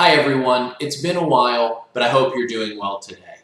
Hi everyone, it's been a while, but I hope you're doing well today.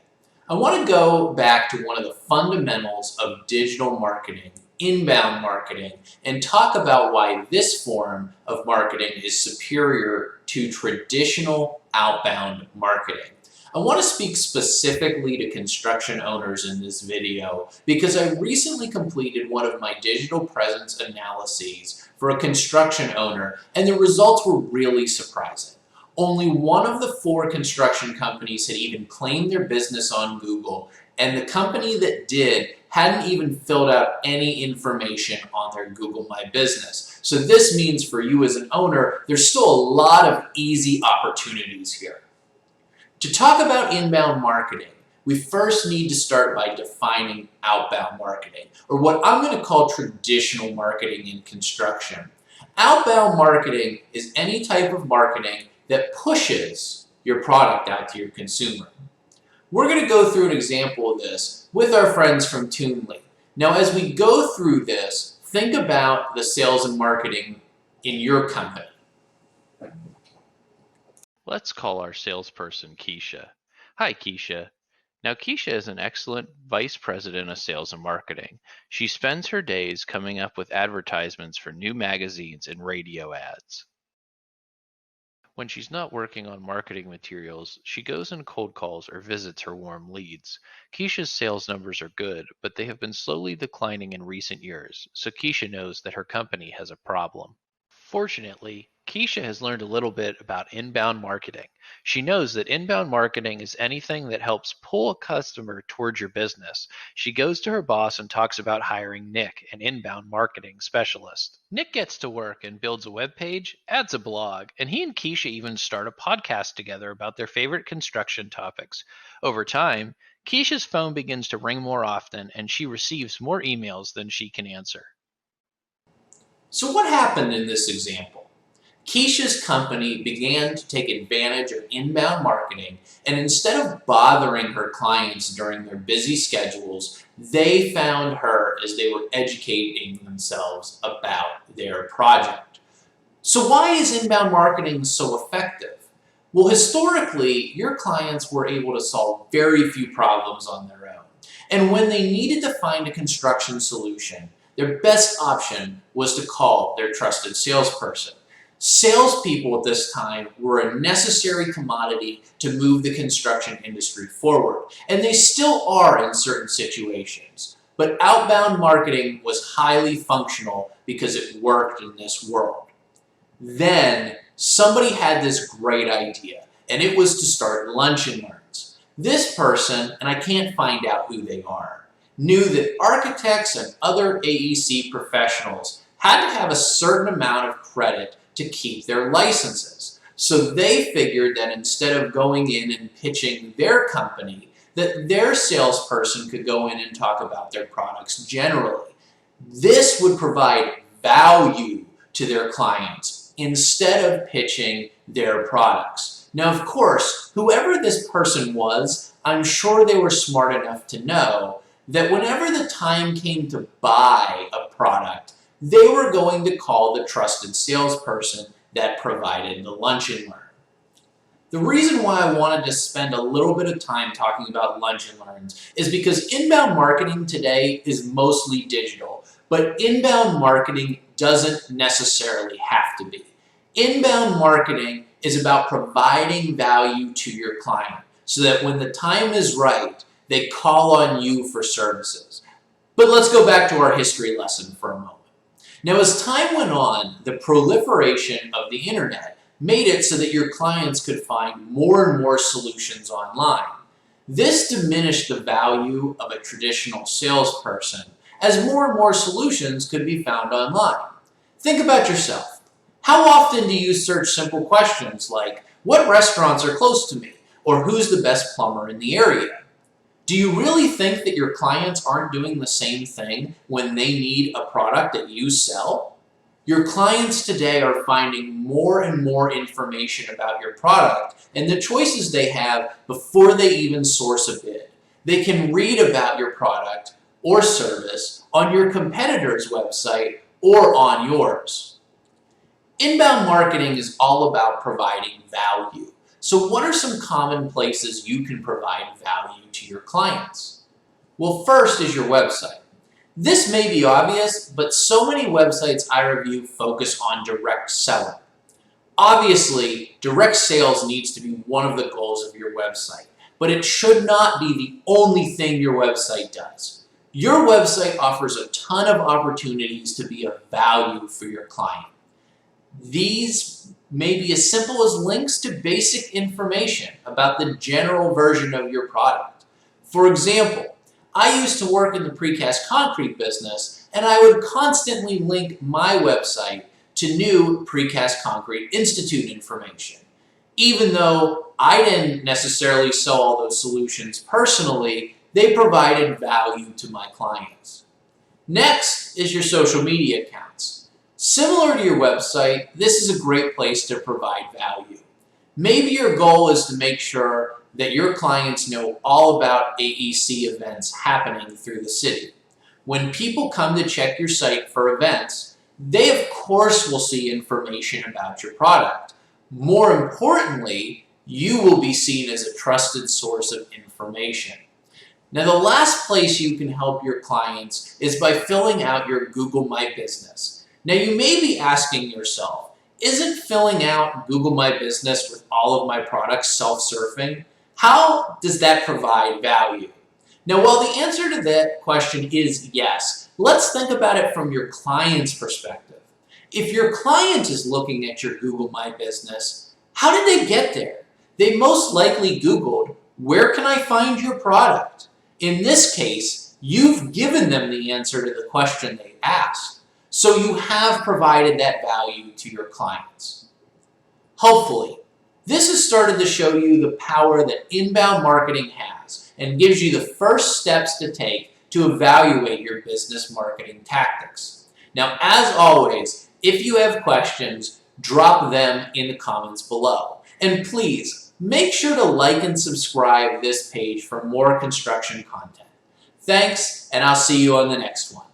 I want to go back to one of the fundamentals of digital marketing, inbound marketing, and talk about why this form of marketing is superior to traditional outbound marketing. I want to speak specifically to construction owners in this video because I recently completed one of my digital presence analyses for a construction owner, and the results were really surprising. Only one of the 4 construction companies had even claimed their business on Google, and the company that did hadn't even filled out any information on their Google My Business. So this means for you as an owner, there's still a lot of easy opportunities here. To talk about inbound marketing, we first need to start by defining outbound marketing, or what I'm going to call traditional marketing in construction. Outbound marketing is any type of marketing that pushes your product out to your consumer. We're going to go through an example of this with our friends from Toonly. Now, as we go through this, think about the sales and marketing in your company. Let's call our salesperson Keisha. Hi, Keisha. Now, Keisha is an excellent vice president of sales and marketing. She spends her days coming up with advertisements for new magazines and radio ads. When she's not working on marketing materials, she goes and cold calls or visits her warm leads. Keisha's sales numbers are good, but they have been slowly declining in recent years, so Keisha knows that her company has a problem. Fortunately, Keisha has learned a little bit about inbound marketing. She knows that inbound marketing is anything that helps pull a customer towards your business. She goes to her boss and talks about hiring Nick, an inbound marketing specialist. Nick gets to work and builds a web page, adds a blog, and he and Keisha even start a podcast together about their favorite construction topics. Over time, Keisha's phone begins to ring more often and she receives more emails than she can answer. So what happened in this example? Keisha's company began to take advantage of inbound marketing, and instead of bothering her clients during their busy schedules, they found her as they were educating themselves about their project. So why is inbound marketing so effective? Well, historically, your clients were able to solve very few problems on their own. And when they needed to find a construction solution, their best option was to call their trusted salesperson. Salespeople at this time were a necessary commodity to move the construction industry forward, and they still are in certain situations. But outbound marketing was highly functional because it worked in this world. Then somebody had this great idea, and it was to start lunch and learns. This person, and I can't find out who they are, knew that architects and other AEC professionals had to have a certain amount of credit to keep their licenses. So they figured that instead of going in and pitching their company, that their salesperson could go in and talk about their products generally. This would provide value to their clients instead of pitching their products. Now, of course, whoever this person was, I'm sure they were smart enough to know that whenever the time came to buy a product, they were going to call the trusted salesperson that provided the lunch and learn. The reason why I wanted to spend a little bit of time talking about lunch and learns is because inbound marketing today is mostly digital, but inbound marketing doesn't necessarily have to be. Inbound marketing is about providing value to your client so that when the time is right, they call on you for services. But let's go back to our history lesson for a moment. Now, as time went on, the proliferation of the internet made it so that your clients could find more and more solutions online. This diminished the value of a traditional salesperson as more and more solutions could be found online. Think about yourself. How often do you search simple questions like, what restaurants are close to me? Or who's the best plumber in the area? Do you really think that your clients aren't doing the same thing when they need a product that you sell? Your clients today are finding more and more information about your product and the choices they have before they even source a bid. They can read about your product or service on your competitor's website or on yours. Inbound marketing is all about providing value. So what are some common places you can provide value to your clients? Well, first is your website. This may be obvious, but so many websites I review focus on direct selling. Obviously, direct sales needs to be one of the goals of your website, but it should not be the only thing your website does. Your website offers a ton of opportunities to be of value for your client. These may be as simple as links to basic information about the general version of your product. For example, I used to work in the precast concrete business, and I would constantly link my website to new Precast Concrete Institute information. Even though I didn't necessarily sell all those solutions personally, they provided value to my clients. Next is your social media accounts. Similar to your website, this is a great place to provide value. Maybe your goal is to make sure that your clients know all about AEC events happening through the city. When people come to check your site for events, they of course will see information about your product. More importantly, you will be seen as a trusted source of information. Now, the last place you can help your clients is by filling out your Google My Business. Now, you may be asking yourself, isn't filling out Google My Business with all of my products self-serving? How does that provide value? Now, while the answer to that question is yes, let's think about it from your client's perspective. If your client is looking at your Google My Business, how did they get there? They most likely Googled, where can I find your product? In this case, you've given them the answer to the question they asked. So you have provided that value to your clients. Hopefully, this has started to show you the power that inbound marketing has and gives you the first steps to take to evaluate your business marketing tactics. Now, as always, if you have questions, drop them in the comments below. And please, make sure to like and subscribe this page for more construction content. Thanks, and I'll see you on the next one.